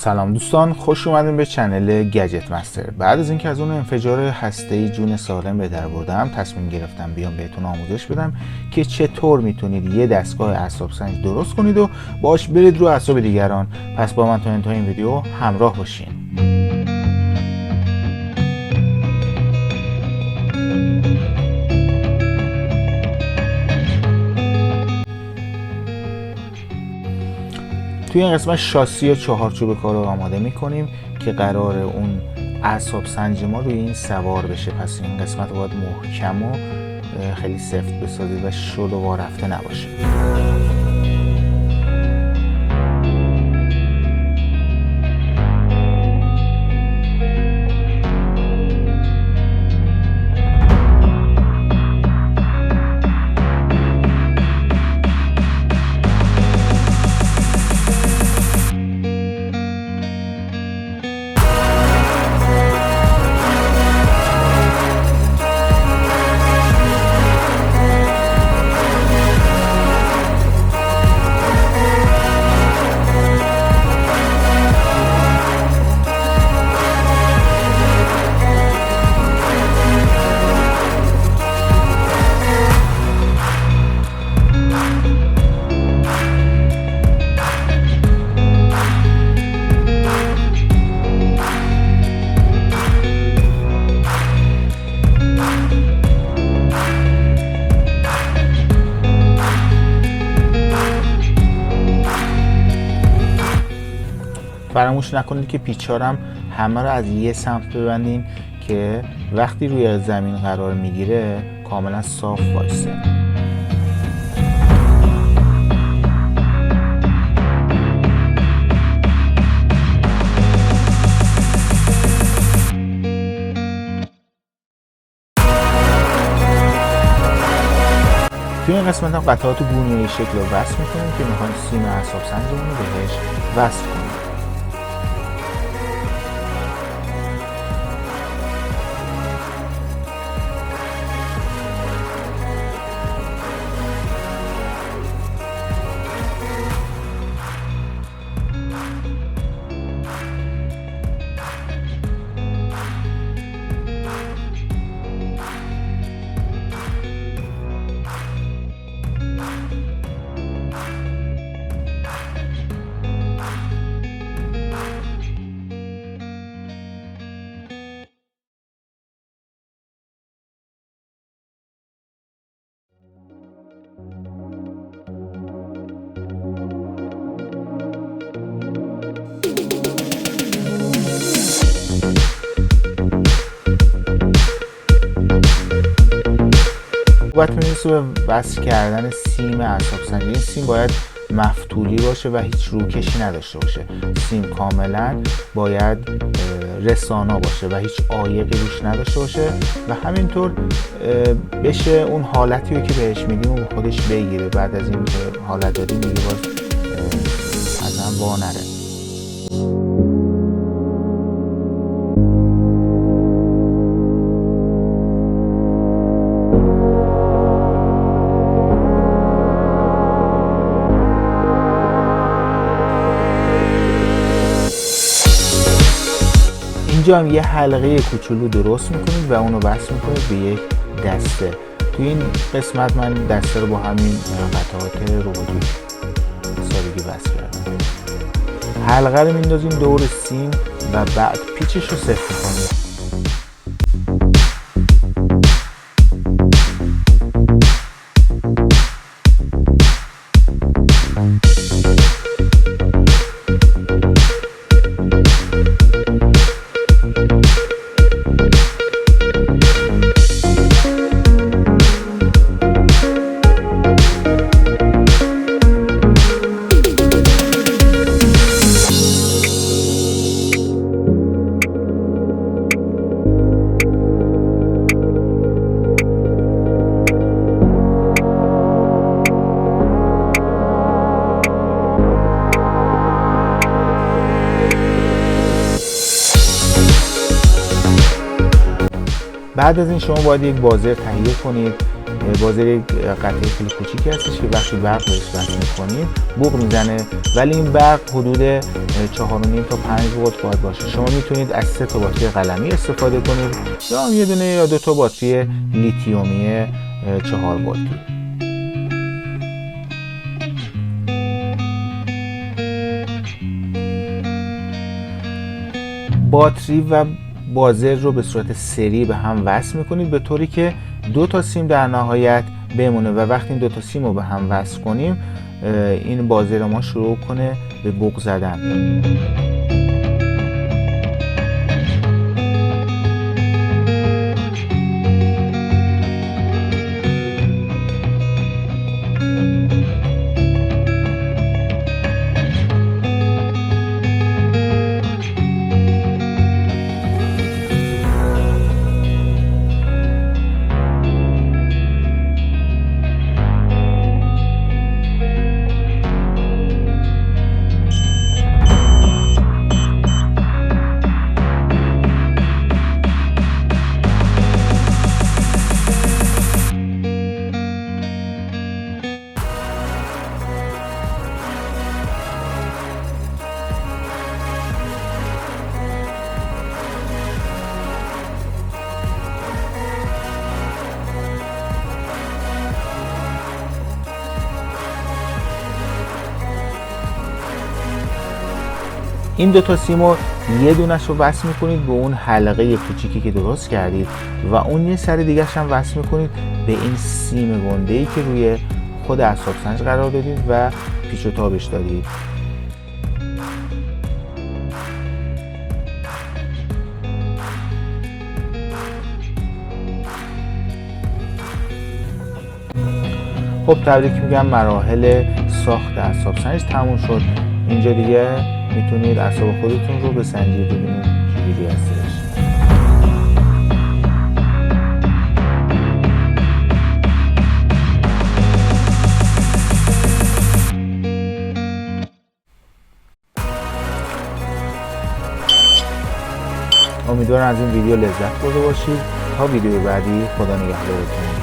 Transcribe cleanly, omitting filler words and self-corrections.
سلام دوستان، خوش اومدین به چنل گجت مستر. بعد از اینکه از اون انفجار هسته‌ای جون سالم به در بردم، تصمیم گرفتم بیام بهتون آموزش بدم که چطور میتونید یه دستگاه اعصاب سنج درست کنید و باش برید رو اعصاب دیگران. پس با من تا انتهای این ویدیو همراه باشین. توی این قسمت شاسی و چهارچوب کار رو آماده میکنیم که قرار اون اعصاب سنج ما روی این سوار بشه. پس این قسمت رو باید محکم و خیلی سفت بسازید و شل و وارفته نباشه. فراموش نکنید که پیچارم همه رو از یه سمت ببندین که وقتی روی زمین قرار میگیره کاملا صاف وایسه. توی این قسمت هم قطعات بومیایی شکل رو وصل میکنیم که میخوایم سیم اعصاب سنجمون رو بهش وصل کنیم. باید میرسه به وصل کردن سیم اعصاب سنجی. این سیم باید مفتولی باشه و هیچ روکشی نداشته باشه. سیم کاملا باید رسانا باشه و هیچ عایقی روش نداشته باشه و همینطور بشه اون حالتی رو که بهش میدیم و خودش بگیره. بعد از این حالت دادیم میگه باز ازم وا نره. اینجا هم یه حلقه کوچولو درست میکنید و اونو وصل میکنید به یک دسته. توی این قسمت من دسته رو با همین قطعات روبوتیک سادگی وصل کردم. حلقه رو میندازیم دور سیم و بعد پیچش رو صفر میکنیم. بعد از این شما باید یک بازر تهیه کنید بازر یک قطعه خیلی کوچیکی هستش که وقتی برق بهش وصل می‌کنید بوق میزنه، ولی این برق حدود 4.5 تا 5 ولت باید باشه. شما میتونید از 3 تا باتری قلمی استفاده کنید یا یه دونه یا 2 تا باتری لیتیومی 4 ولتی. باتری و بازر رو به صورت سری به هم وصل میکنید به طوری که 2 تا سیم در نهایت بمونه و وقتی این 2 تا سیم رو به هم وصل کنیم این بازر ما شروع کنه به بوق زدن. این 2 تا سیمو یه دونش رو وصل میکنید به اون حلقه کوچیکی که درست کردید و اون یه سر دیگه‌ش هم وصل میکنید به این سیم گنده‌ای که روی خود اعصاب سنج قرار دادید و پیچ و تابش دادید. خب تبریک میگم، مراحل ساخت اعصاب سنج تموم شد. اینجا دیگه میتونید اعصاب خودتون رو بسنجید ببینید چجوری هستش. امیدوارم از این ویدیو لذت برده باشید. تا ویدیو بعدی، خدا نگهدارتون.